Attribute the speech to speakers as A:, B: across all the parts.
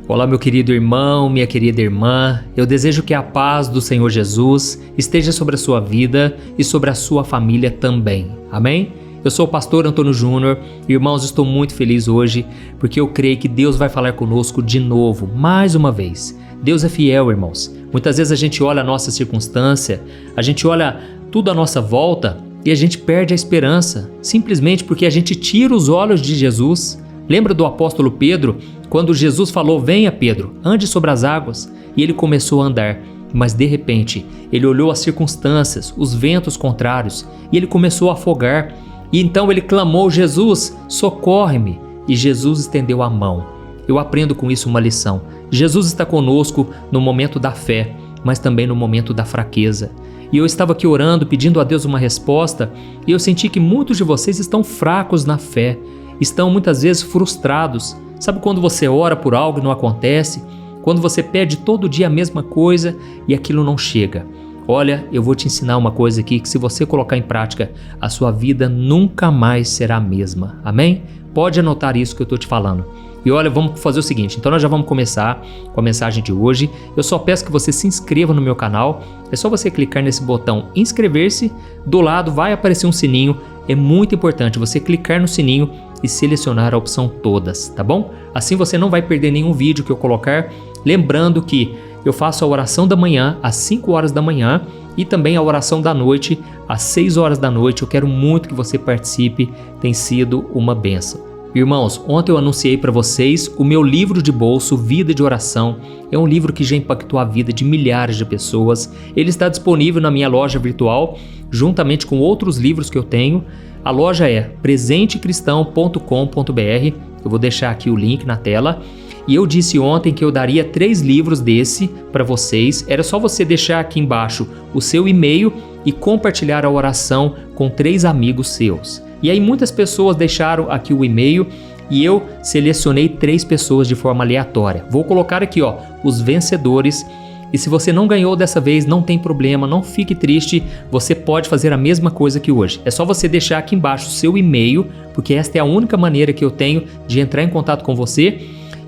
A: Olá, meu querido irmão, minha querida irmã. Eu desejo que a paz do Senhor Jesus esteja sobre a sua vida e sobre a sua família também. Amém? Eu sou o pastor Antônio Júnior. Irmãos, estou muito feliz hoje porque eu creio que Deus vai falar conosco de novo, mais uma vez. Deus é fiel, irmãos. Muitas vezes a gente olha a nossa circunstância, a gente olha tudo à nossa volta e a gente perde a esperança, simplesmente porque a gente tira os olhos de Jesus. Lembra do apóstolo Pedro? Quando Jesus falou, venha Pedro, ande sobre as águas, e ele começou a andar, mas de repente ele olhou as circunstâncias, os ventos contrários, e ele começou a afogar, e então ele clamou, Jesus, socorre-me, e Jesus estendeu a mão. Eu aprendo com isso uma lição. Jesus está conosco no momento da fé, mas também no momento da fraqueza. E eu estava aqui orando, pedindo a Deus uma resposta, e eu senti que muitos de vocês estão fracos na fé, estão muitas vezes frustrados. Sabe quando você ora por algo e não acontece? Quando você pede todo dia a mesma coisa e aquilo não chega? Olha, eu vou te ensinar uma coisa aqui que se você colocar em prática, a sua vida nunca mais será a mesma. Amém? Pode anotar isso que eu estou te falando. E olha, vamos fazer o seguinte, então nós já vamos começar com a mensagem de hoje. Eu só peço que você se inscreva no meu canal. É só você clicar nesse botão inscrever-se. Do lado vai aparecer um sininho. É muito importante você clicar no sininho e selecionar a opção todas, tá bom? Assim você não vai perder nenhum vídeo que eu colocar. Lembrando que eu faço a oração da manhã às 5 horas da manhã e também a oração da noite às 6 horas da noite. Eu quero muito que você participe, tem sido uma bênção. Irmãos, ontem eu anunciei para vocês o meu livro de bolso, Vida de Oração. É um livro que já impactou a vida de milhares de pessoas. Ele está disponível na minha loja virtual, juntamente com outros livros que eu tenho. A loja é presentecristão.com.br. Eu vou deixar aqui o link na tela. E eu disse ontem que eu daria 3 livros desse para vocês. Era só você deixar aqui embaixo o seu e-mail e compartilhar a oração com 3 amigos seus. E aí muitas pessoas deixaram aqui o e-mail e eu selecionei 3 pessoas de forma aleatória. Vou colocar aqui, ó, os vencedores. E se você não ganhou dessa vez, não tem problema, não fique triste, você pode fazer a mesma coisa que hoje. É só você deixar aqui embaixo o seu e-mail, porque esta é a única maneira que eu tenho de entrar em contato com você.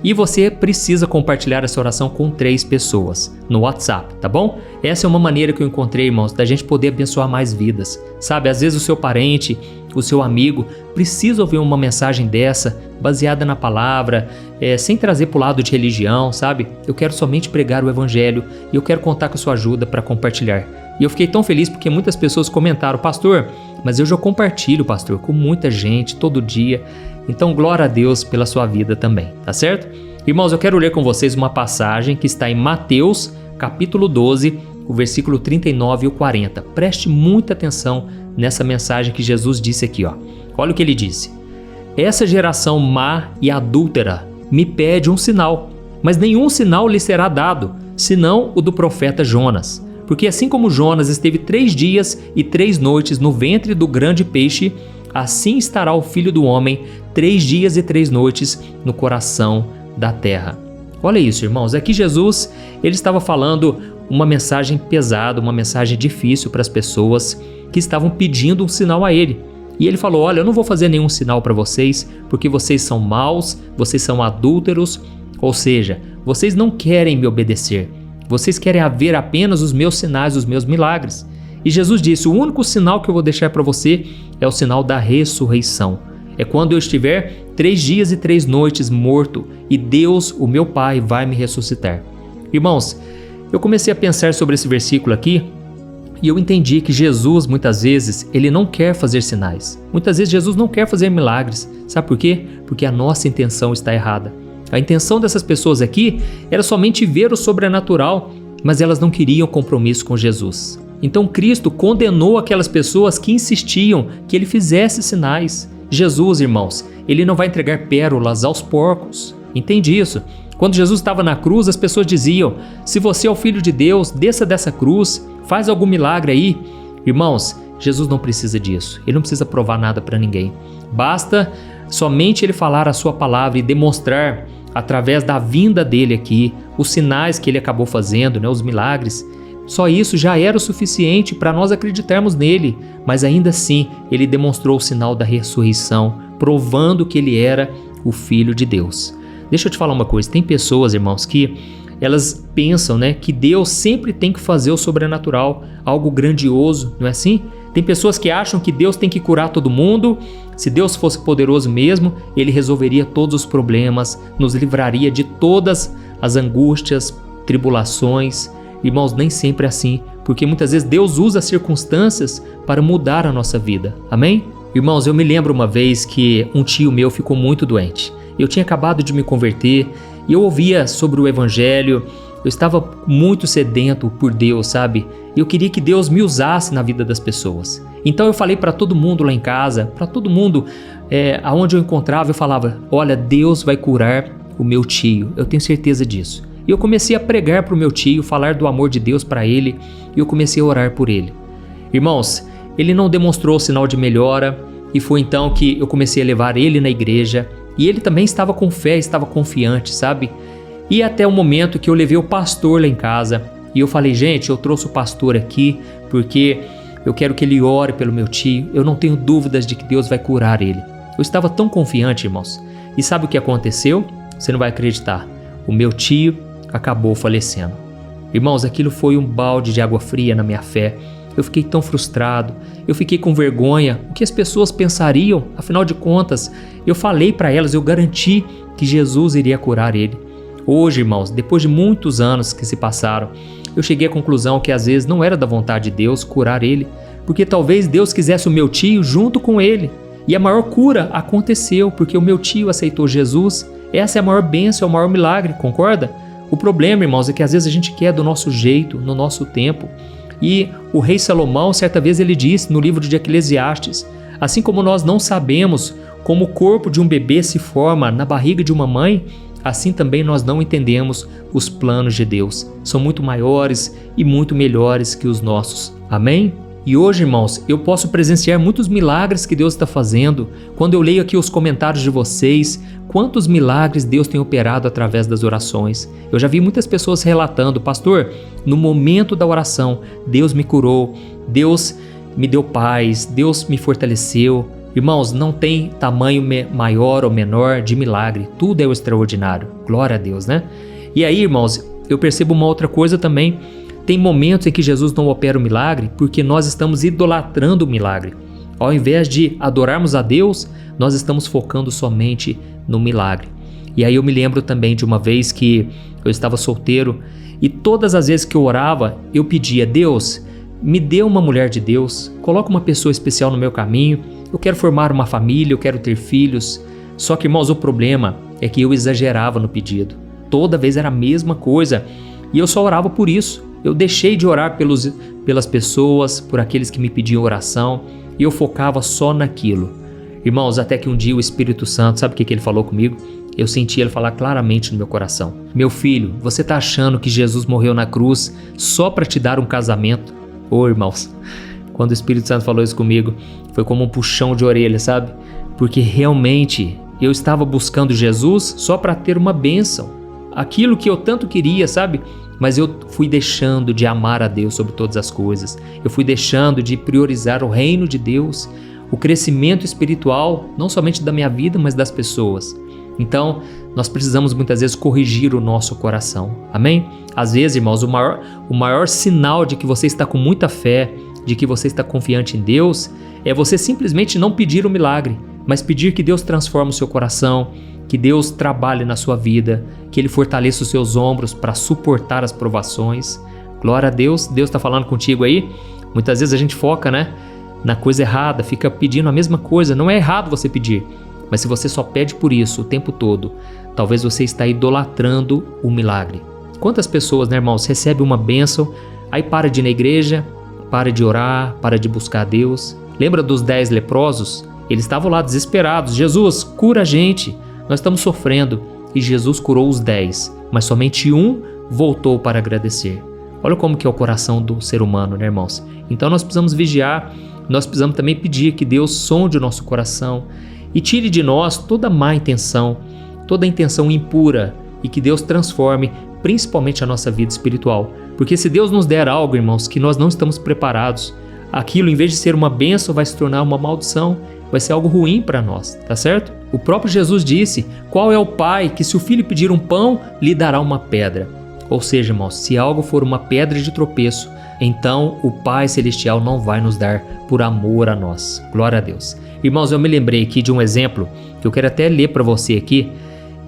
A: E você precisa compartilhar essa oração com 3 pessoas no WhatsApp, tá bom? Essa é uma maneira que eu encontrei, irmãos, da gente poder abençoar mais vidas. Sabe, às vezes o seu parente, o seu amigo precisa ouvir uma mensagem dessa, baseada na palavra, sem trazer para o lado de religião, sabe? Eu quero somente pregar o evangelho e eu quero contar com a sua ajuda para compartilhar. E eu fiquei tão feliz porque muitas pessoas comentaram, pastor, mas eu já compartilho, pastor, com muita gente, todo dia. Então, glória a Deus pela sua vida também, tá certo? Irmãos, eu quero ler com vocês uma passagem que está em Mateus, capítulo 12, o versículo 39 e o 40. Preste muita atenção nessa mensagem que Jesus disse aqui, ó. Olha o que ele disse. Essa geração má e adúltera me pede um sinal, mas nenhum sinal lhe será dado, senão o do profeta Jonas. Porque assim como Jonas esteve 3 dias e 3 noites no ventre do grande peixe, assim estará o Filho do Homem 3 dias e 3 noites no coração da terra. Olha isso, irmãos. Aqui Jesus, ele estava falando uma mensagem pesada, uma mensagem difícil para as pessoas que estavam pedindo um sinal a ele. E ele falou, olha, eu não vou fazer nenhum sinal para vocês, porque vocês são maus, vocês são adúlteros, ou seja, vocês não querem me obedecer. Vocês querem ver apenas os meus sinais, os meus milagres. E Jesus disse, o único sinal que eu vou deixar para você é o sinal da ressurreição. É quando eu estiver 3 dias e 3 noites morto e Deus, o meu Pai, vai me ressuscitar. Irmãos, eu comecei a pensar sobre esse versículo aqui e eu entendi que Jesus, muitas vezes, ele não quer fazer sinais. Muitas vezes Jesus não quer fazer milagres. Sabe por quê? Porque a nossa intenção está errada. A intenção dessas pessoas aqui era somente ver o sobrenatural, mas elas não queriam compromisso com Jesus. Então Cristo condenou aquelas pessoas que insistiam que ele fizesse sinais. Jesus, irmãos, ele não vai entregar pérolas aos porcos. Entende isso? Quando Jesus estava na cruz, as pessoas diziam, se você é o Filho de Deus, desça dessa cruz, faz algum milagre aí. Irmãos, Jesus não precisa disso. Ele não precisa provar nada para ninguém. Basta somente ele falar a sua palavra e demonstrar, através da vinda dele aqui, os sinais que ele acabou fazendo, os milagres. Só isso já era o suficiente para nós acreditarmos nele, mas ainda assim ele demonstrou o sinal da ressurreição, provando que ele era o Filho de Deus. Deixa eu te falar uma coisa, tem pessoas, irmãos, que elas pensam, né, que Deus sempre tem que fazer o sobrenatural, algo grandioso, não é assim? Tem pessoas que acham que Deus tem que curar todo mundo. Se Deus fosse poderoso mesmo, Ele resolveria todos os problemas, nos livraria de todas as angústias, tribulações. Irmãos, nem sempre é assim, porque muitas vezes Deus usa as circunstâncias para mudar a nossa vida. Amém? Irmãos, eu me lembro uma vez que um tio meu ficou muito doente. Eu tinha acabado de me converter e eu ouvia sobre o Evangelho. Eu estava muito sedento por Deus, sabe? Eu queria que Deus me usasse na vida das pessoas. Então eu falei para todo mundo lá em casa, para todo mundo aonde eu encontrava, eu falava: olha, Deus vai curar o meu tio, eu tenho certeza disso. E eu comecei a pregar para o meu tio, falar do amor de Deus para ele, e eu comecei a orar por ele. Irmãos, ele não demonstrou sinal de melhora, e foi então que eu comecei a levar ele na igreja, e ele também estava com fé, estava confiante, sabe? E até o momento que eu levei o pastor lá em casa, e eu falei: gente, eu trouxe o pastor aqui porque eu quero que ele ore pelo meu tio, eu não tenho dúvidas de que Deus vai curar ele. Eu estava tão confiante, irmãos. E sabe o que aconteceu? Você não vai acreditar. O meu tio acabou falecendo. Irmãos, aquilo foi um balde de água fria na minha fé. Eu fiquei tão frustrado, eu fiquei com vergonha. O que as pessoas pensariam? Afinal de contas, eu falei para elas, eu garanti que Jesus iria curar ele. Hoje, irmãos, depois de muitos anos que se passaram, eu cheguei à conclusão que às vezes não era da vontade de Deus curar ele, porque talvez Deus quisesse o meu tio junto com ele. E a maior cura aconteceu porque o meu tio aceitou Jesus. Essa é a maior bênção, é o maior milagre, concorda? O problema, irmãos, é que às vezes a gente quer do nosso jeito, no nosso tempo. E o rei Salomão, certa vez ele disse no livro de Eclesiastes: assim como nós não sabemos como o corpo de um bebê se forma na barriga de uma mãe, assim também nós não entendemos os planos de Deus. São muito maiores e muito melhores que os nossos. Amém? E hoje, irmãos, eu posso presenciar muitos milagres que Deus está fazendo. Quando eu leio aqui os comentários de vocês, quantos milagres Deus tem operado através das orações. Eu já vi muitas pessoas relatando: pastor, no momento da oração, Deus me curou, Deus me deu paz, Deus me fortaleceu. Irmãos, não tem tamanho maior ou menor de milagre, tudo é o extraordinário. Glória a Deus, né? E aí, irmãos, eu percebo uma outra coisa também. Tem momentos em que Jesus não opera o milagre porque nós estamos idolatrando o milagre. Ao invés de adorarmos a Deus, nós estamos focando somente no milagre. E aí eu me lembro também de uma vez que eu estava solteiro e todas as vezes que eu orava, eu pedia: Deus, me dê uma mulher de Deus, coloca uma pessoa especial no meu caminho, eu quero formar uma família, eu quero ter filhos. Só que, irmãos, o problema é que eu exagerava no pedido. Toda vez era a mesma coisa e eu só orava por isso. Eu deixei de orar pelas pessoas, por aqueles que me pediam oração, e eu focava só naquilo. Irmãos, até que um dia o Espírito Santo, sabe o que ele falou comigo? Eu senti ele falar claramente no meu coração: meu filho, você está achando que Jesus morreu na cruz só para te dar um casamento? Ô, irmãos, quando o Espírito Santo falou isso comigo, foi como um puxão de orelha, sabe? Porque realmente eu estava buscando Jesus só para ter uma bênção. Aquilo que eu tanto queria, sabe? Mas eu fui deixando de amar a Deus sobre todas as coisas. Eu fui deixando de priorizar o reino de Deus, o crescimento espiritual, não somente da minha vida, mas das pessoas. Então, nós precisamos muitas vezes corrigir o nosso coração. Amém? Às vezes, irmãos, o maior sinal de que você está com muita fé, de que você está confiante em Deus, é você simplesmente não pedir o milagre, mas pedir que Deus transforme o seu coração, que Deus trabalhe na sua vida, que Ele fortaleça os seus ombros para suportar as provações. Glória a Deus, Deus está falando contigo aí. Muitas vezes a gente foca, né, na coisa errada, fica pedindo a mesma coisa. Não é errado você pedir, mas se você só pede por isso o tempo todo, talvez você está idolatrando o milagre. Quantas pessoas, né, irmãos, recebem uma bênção, aí para de ir na igreja, para de orar, para de buscar a Deus. Lembra dos 10 leprosos? Eles estavam lá desesperados: Jesus, cura a gente, nós estamos sofrendo. E Jesus curou os 10, mas somente um voltou para agradecer. Olha como que é o coração do ser humano, né, irmãos? Então nós precisamos vigiar, nós precisamos também pedir que Deus sonde o nosso coração e tire de nós toda má intenção, toda intenção impura, e que Deus transforme principalmente a nossa vida espiritual. Porque se Deus nos der algo, irmãos, que nós não estamos preparados, aquilo, em vez de ser uma bênção, vai se tornar uma maldição, vai ser algo ruim para nós, tá certo? O próprio Jesus disse: qual é o pai que, se o filho pedir um pão, lhe dará uma pedra? Ou seja, irmãos, se algo for uma pedra de tropeço, então o Pai Celestial não vai nos dar por amor a nós. Glória a Deus. Irmãos, eu me lembrei aqui de um exemplo que eu quero até ler para você aqui,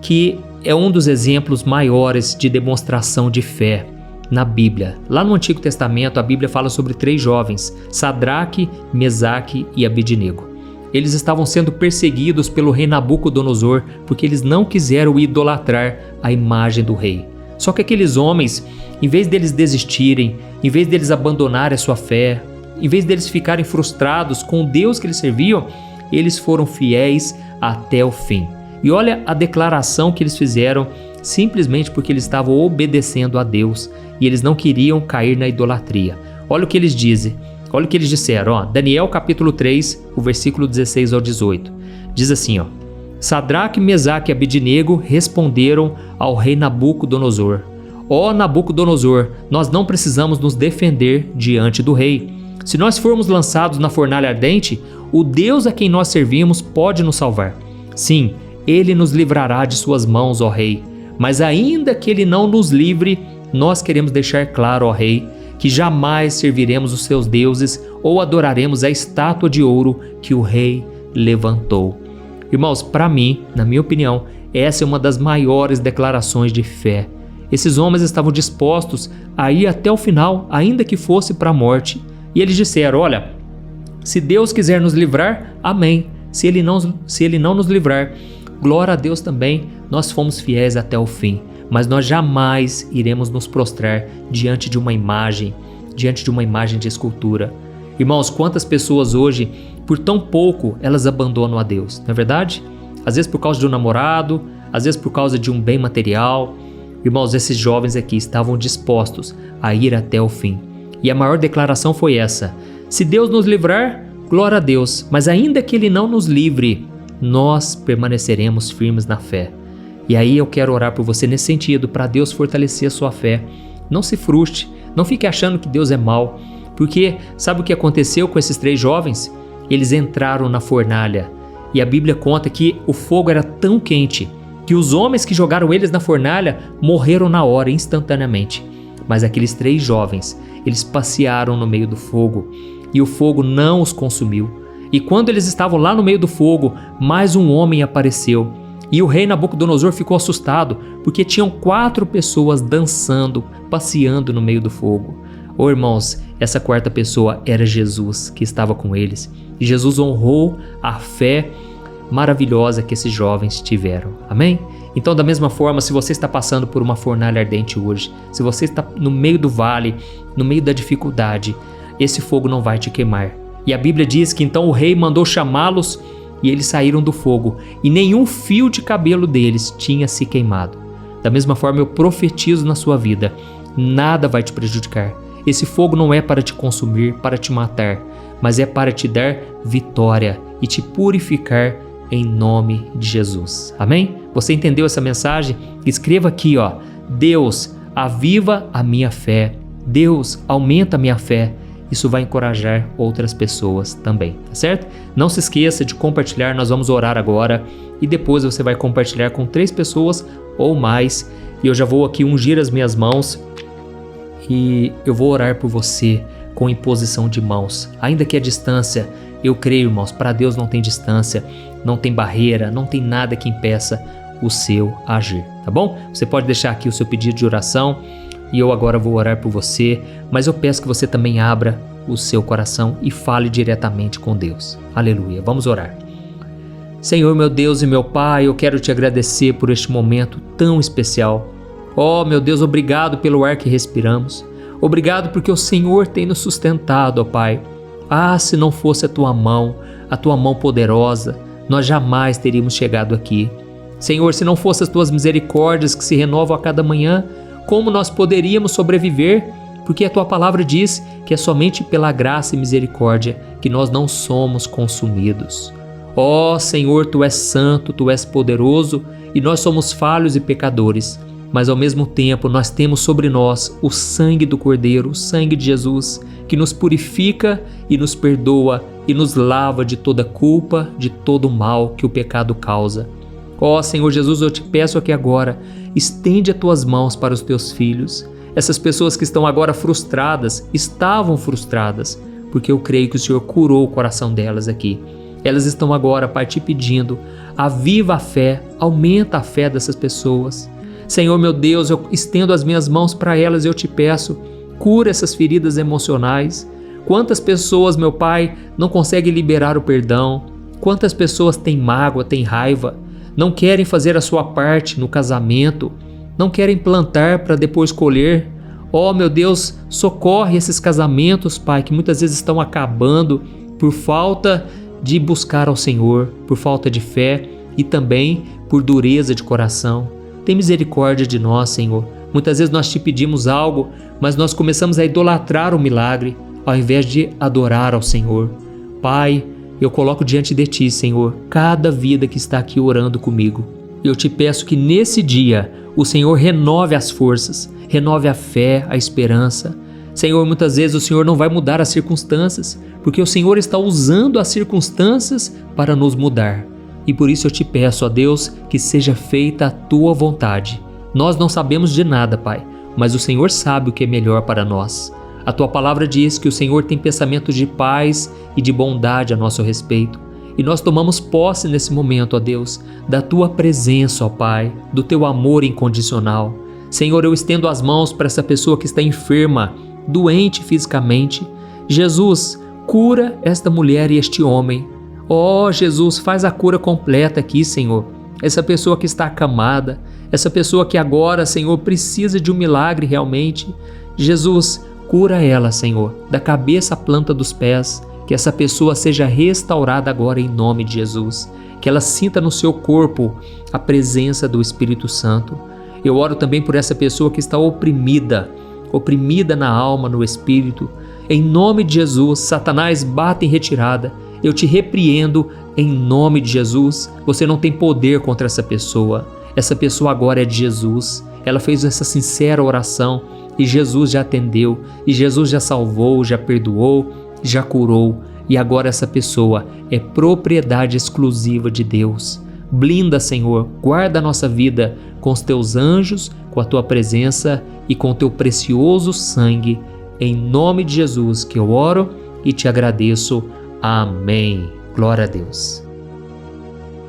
A: que é um dos exemplos maiores de demonstração de fé na Bíblia. Lá no Antigo Testamento, a Bíblia fala sobre 3 jovens, Sadraque, Mesaque e Abednego. Eles estavam sendo perseguidos pelo rei Nabucodonosor porque eles não quiseram idolatrar a imagem do rei. Só que aqueles homens, em vez deles desistirem, em vez deles abandonarem a sua fé, em vez deles ficarem frustrados com o Deus que eles serviam, eles foram fiéis até o fim. E olha a declaração que eles fizeram simplesmente porque eles estavam obedecendo a Deus e eles não queriam cair na idolatria. Olha o que eles dizem, olha o que eles disseram. Daniel capítulo 3, o versículo 16 ao 18. Diz assim, Sadraque, Mesaque e Abednego responderam ao rei Nabucodonosor: Ó Nabucodonosor, nós não precisamos nos defender diante do rei. Se nós formos lançados na fornalha ardente, o Deus a quem nós servimos pode nos salvar. Sim, ele nos livrará de suas mãos, ó rei. Mas ainda que ele não nos livre, nós queremos deixar claro, ó rei, que jamais serviremos os seus deuses ou adoraremos a estátua de ouro que o rei levantou. Irmãos, para mim, na minha opinião, essa é uma das maiores declarações de fé. Esses homens estavam dispostos a ir até o final, ainda que fosse para a morte. E eles disseram: olha, se Deus quiser nos livrar, amém. Se ele não nos livrar, glória a Deus também, nós fomos fiéis até o fim. Mas nós jamais iremos nos prostrar diante de uma imagem de escultura. Irmãos, quantas pessoas hoje, por tão pouco, elas abandonam a Deus, não é verdade? Às vezes por causa de um namorado, às vezes por causa de um bem material. Irmãos, esses jovens aqui estavam dispostos a ir até o fim. E a maior declaração foi essa: se Deus nos livrar, glória a Deus, mas ainda que Ele não nos livre, nós permaneceremos firmes na fé. E aí eu quero orar por você nesse sentido, para Deus fortalecer a sua fé. Não se frustre, não fique achando que Deus é mau, porque sabe o que aconteceu com esses 3 jovens? Eles entraram na fornalha e a Bíblia conta que o fogo era tão quente que os homens que jogaram eles na fornalha morreram na hora, instantaneamente. Mas aqueles 3 jovens, eles passearam no meio do fogo e o fogo não os consumiu. E quando eles estavam lá no meio do fogo, mais um homem apareceu. E o rei Nabucodonosor ficou assustado, porque tinham 4 pessoas dançando, passeando no meio do fogo. Irmãos, essa 4ª pessoa era Jesus, que estava com eles. E Jesus honrou a fé maravilhosa que esses jovens tiveram. Amém? Então, da mesma forma, se você está passando por uma fornalha ardente hoje, se você está no meio do vale, no meio da dificuldade, esse fogo não vai te queimar. E a Bíblia diz que então o rei mandou chamá-los e eles saíram do fogo, e nenhum fio de cabelo deles tinha se queimado. Da mesma forma, eu profetizo na sua vida: nada vai te prejudicar. Esse fogo não é para te consumir, para te matar, mas é para te dar vitória e te purificar em nome de Jesus. Amém? Você entendeu essa mensagem? Escreva aqui, Deus, aviva a minha fé. Deus, aumenta a minha fé. Isso vai encorajar outras pessoas também, tá certo? Não se esqueça de compartilhar, nós vamos orar agora e depois você vai compartilhar com 3 pessoas ou mais. E eu já vou aqui ungir as minhas mãos e eu vou orar por você com imposição de mãos. Ainda que a distância, eu creio, irmãos, para Deus não tem distância, não tem barreira, não tem nada que impeça o seu agir, tá bom? Você pode deixar aqui o seu pedido de oração e eu agora vou orar por você, mas eu peço que você também abra o seu coração e fale diretamente com Deus. Aleluia, vamos orar. Senhor, meu Deus e meu Pai, eu quero te agradecer por este momento tão especial. Meu Deus, obrigado pelo ar que respiramos. Obrigado porque o Senhor tem nos sustentado, Pai. Se não fosse a tua mão poderosa, nós jamais teríamos chegado aqui. Senhor, se não fossem as tuas misericórdias que se renovam a cada manhã, como nós poderíamos sobreviver? Porque a tua palavra diz que é somente pela graça e misericórdia que nós não somos consumidos. Senhor, tu és santo, tu és poderoso e nós somos falhos e pecadores. Mas ao mesmo tempo nós temos sobre nós o sangue do Cordeiro, o sangue de Jesus, que nos purifica e nos perdoa e nos lava de toda culpa, de todo mal que o pecado causa. Ó Senhor Jesus, eu te peço aqui agora, estende as tuas mãos para os teus filhos. Essas pessoas que estão agora frustradas, estavam frustradas, porque eu creio que o Senhor curou o coração delas aqui. Elas estão agora, Pai, te pedindo, aviva a fé, aumenta a fé dessas pessoas. Senhor meu Deus, eu estendo as minhas mãos para elas e eu te peço, cura essas feridas emocionais. Quantas pessoas, meu Pai, não conseguem liberar o perdão? Quantas pessoas têm mágoa, têm raiva? Não querem fazer a sua parte no casamento, não querem plantar para depois colher. Oh, meu Deus, socorre esses casamentos, Pai, que muitas vezes estão acabando por falta de buscar ao Senhor, por falta de fé e também por dureza de coração. Tem misericórdia de nós, Senhor. Muitas vezes nós te pedimos algo, mas nós começamos a idolatrar o milagre, ao invés de adorar ao Senhor. Pai, eu coloco diante de Ti, Senhor, cada vida que está aqui orando comigo. Eu te peço que nesse dia o Senhor renove as forças, renove a fé, a esperança. Senhor, muitas vezes o Senhor não vai mudar as circunstâncias, porque o Senhor está usando as circunstâncias para nos mudar. E por isso eu te peço, ó Deus, que seja feita a Tua vontade. Nós não sabemos de nada, Pai, mas o Senhor sabe o que é melhor para nós. A Tua palavra diz que o Senhor tem pensamentos de paz e de bondade a nosso respeito. E nós tomamos posse nesse momento, ó Deus, da Tua presença, ó Pai, do Teu amor incondicional. Senhor, eu estendo as mãos para essa pessoa que está enferma, doente fisicamente. Jesus, cura esta mulher e este homem. Ó Jesus, faz a cura completa aqui, Senhor. Essa pessoa que está acamada, essa pessoa que agora, Senhor, precisa de um milagre realmente. Jesus, cura ela, Senhor, da cabeça à planta dos pés, que essa pessoa seja restaurada agora em nome de Jesus, que ela sinta no seu corpo a presença do Espírito Santo. Eu oro também por essa pessoa que está oprimida na alma, no espírito. Em nome de Jesus, Satanás, bate em retirada. Eu te repreendo em nome de Jesus. Você não tem poder contra essa pessoa. Essa pessoa agora é de Jesus. Ela fez essa sincera oração e Jesus já atendeu, e Jesus já salvou, já perdoou, já curou, e agora essa pessoa é propriedade exclusiva de Deus. Blinda, Senhor, guarda a nossa vida com os Teus anjos, com a Tua presença e com o Teu precioso sangue. Em nome de Jesus que eu oro e te agradeço. Amém. Glória a Deus.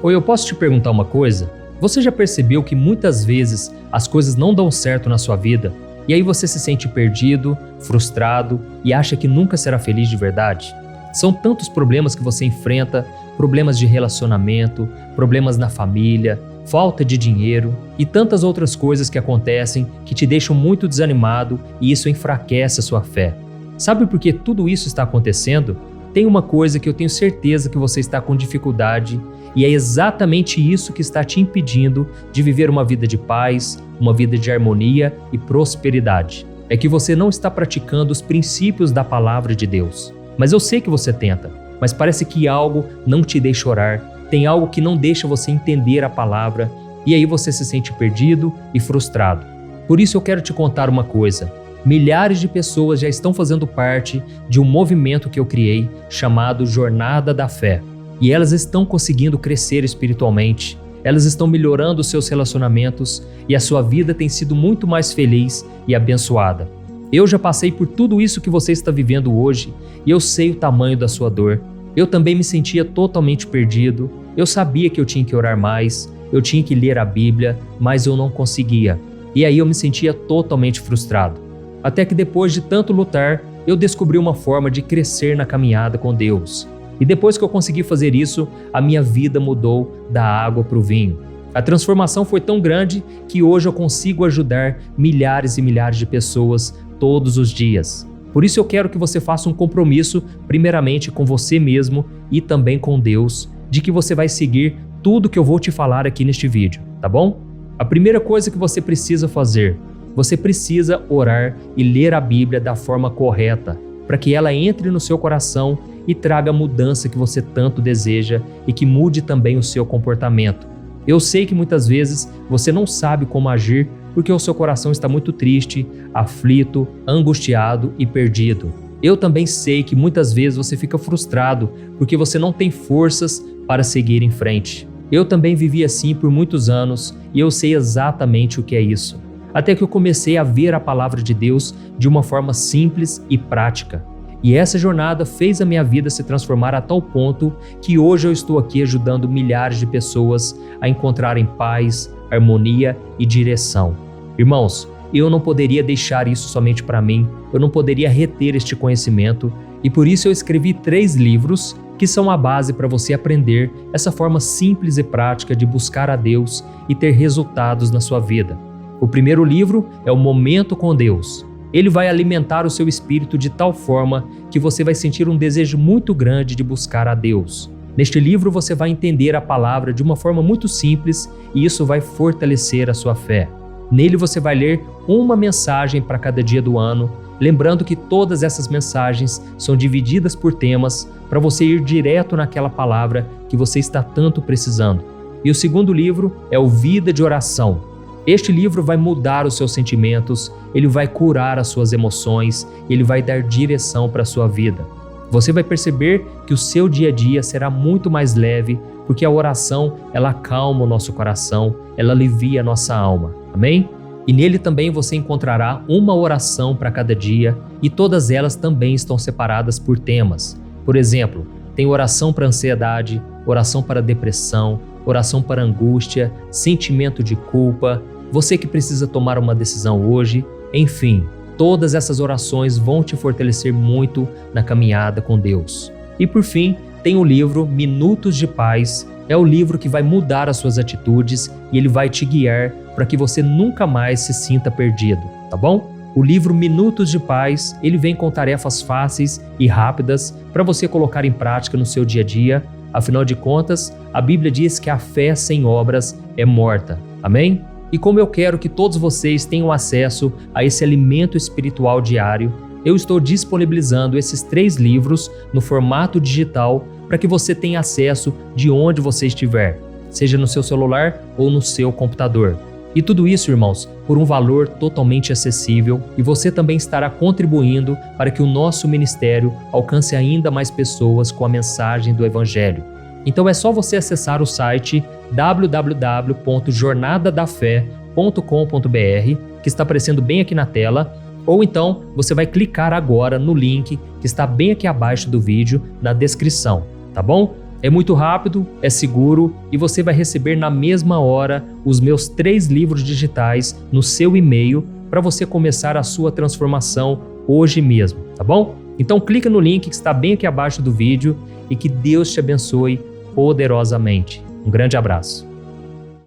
A: Oi, eu posso te perguntar uma coisa? Você já percebeu que muitas vezes as coisas não dão certo na sua vida? E aí você se sente perdido, frustrado e acha que nunca será feliz de verdade? São tantos problemas que você enfrenta, problemas de relacionamento, problemas na família, falta de dinheiro e tantas outras coisas que acontecem que te deixam muito desanimado e isso enfraquece a sua fé. Sabe por que tudo isso está acontecendo? Tem uma coisa que eu tenho certeza que você está com dificuldade e é exatamente isso que está te impedindo de viver uma vida de paz, uma vida de harmonia e prosperidade. É que você não está praticando os princípios da palavra de Deus. Mas eu sei que você tenta, mas parece que algo não te deixa orar, tem algo que não deixa você entender a palavra e aí você se sente perdido e frustrado. Por isso eu quero te contar uma coisa. Milhares de pessoas já estão fazendo parte de um movimento que eu criei chamado Jornada da Fé. E elas estão conseguindo crescer espiritualmente, elas estão melhorando os seus relacionamentos e a sua vida tem sido muito mais feliz e abençoada. Eu já passei por tudo isso que você está vivendo hoje e eu sei o tamanho da sua dor. Eu também me sentia totalmente perdido, eu sabia que eu tinha que orar mais, eu tinha que ler a Bíblia, mas eu não conseguia. E aí eu me sentia totalmente frustrado. Até que depois de tanto lutar, eu descobri uma forma de crescer na caminhada com Deus. E depois que eu consegui fazer isso, a minha vida mudou da água para o vinho. A transformação foi tão grande que hoje eu consigo ajudar milhares e milhares de pessoas todos os dias. Por isso eu quero que você faça um compromisso, primeiramente com você mesmo e também com Deus, de que você vai seguir tudo que eu vou te falar aqui neste vídeo, tá bom? A primeira coisa que você precisa fazer, você precisa orar e ler a Bíblia da forma correta, para que ela entre no seu coração e traga a mudança que você tanto deseja e que mude também o seu comportamento. Eu sei que muitas vezes você não sabe como agir porque o seu coração está muito triste, aflito, angustiado e perdido. Eu também sei que muitas vezes você fica frustrado porque você não tem forças para seguir em frente. Eu também vivi assim por muitos anos e eu sei exatamente o que é isso. Até que eu comecei a ver a palavra de Deus de uma forma simples e prática. E essa jornada fez a minha vida se transformar a tal ponto que hoje eu estou aqui ajudando milhares de pessoas a encontrarem paz, harmonia e direção. Irmãos, eu não poderia deixar isso somente para mim, eu não poderia reter este conhecimento e por isso eu escrevi 3 livros que são a base para você aprender essa forma simples e prática de buscar a Deus e ter resultados na sua vida. O primeiro livro é o Momento com Deus. Ele vai alimentar o seu espírito de tal forma que você vai sentir um desejo muito grande de buscar a Deus. Neste livro você vai entender a palavra de uma forma muito simples e isso vai fortalecer a sua fé. Nele você vai ler uma mensagem para cada dia do ano, lembrando que todas essas mensagens são divididas por temas para você ir direto naquela palavra que você está tanto precisando. E o segundo livro é o Vida de Oração. Este livro vai mudar os seus sentimentos, ele vai curar as suas emoções, ele vai dar direção para a sua vida. Você vai perceber que o seu dia a dia será muito mais leve, porque a oração, ela acalma o nosso coração, ela alivia a nossa alma. Amém? E nele também você encontrará uma oração para cada dia e todas elas também estão separadas por temas. Por exemplo, tem oração para ansiedade, oração para depressão, oração para angústia, sentimento de culpa, você que precisa tomar uma decisão hoje, enfim, todas essas orações vão te fortalecer muito na caminhada com Deus. E por fim, tem o livro Minutos de Paz, é o livro que vai mudar as suas atitudes e ele vai te guiar para que você nunca mais se sinta perdido, tá bom? O livro Minutos de Paz, ele vem com tarefas fáceis e rápidas para você colocar em prática no seu dia a dia. Afinal de contas, a Bíblia diz que a fé sem obras é morta. Amém? E como eu quero que todos vocês tenham acesso a esse alimento espiritual diário, eu estou disponibilizando esses 3 livros no formato digital para que você tenha acesso de onde você estiver, seja no seu celular ou no seu computador. E tudo isso, irmãos, por um valor totalmente acessível e você também estará contribuindo para que o nosso ministério alcance ainda mais pessoas com a mensagem do Evangelho. Então é só você acessar o site www.jornadadafé.com.br, que está aparecendo bem aqui na tela, ou então você vai clicar agora no link que está bem aqui abaixo do vídeo, na descrição, tá bom? É muito rápido, é seguro e você vai receber na mesma hora os meus 3 livros digitais no seu e-mail para você começar a sua transformação hoje mesmo, tá bom? Então clica no link que está bem aqui abaixo do vídeo e que Deus te abençoe poderosamente. Um grande abraço.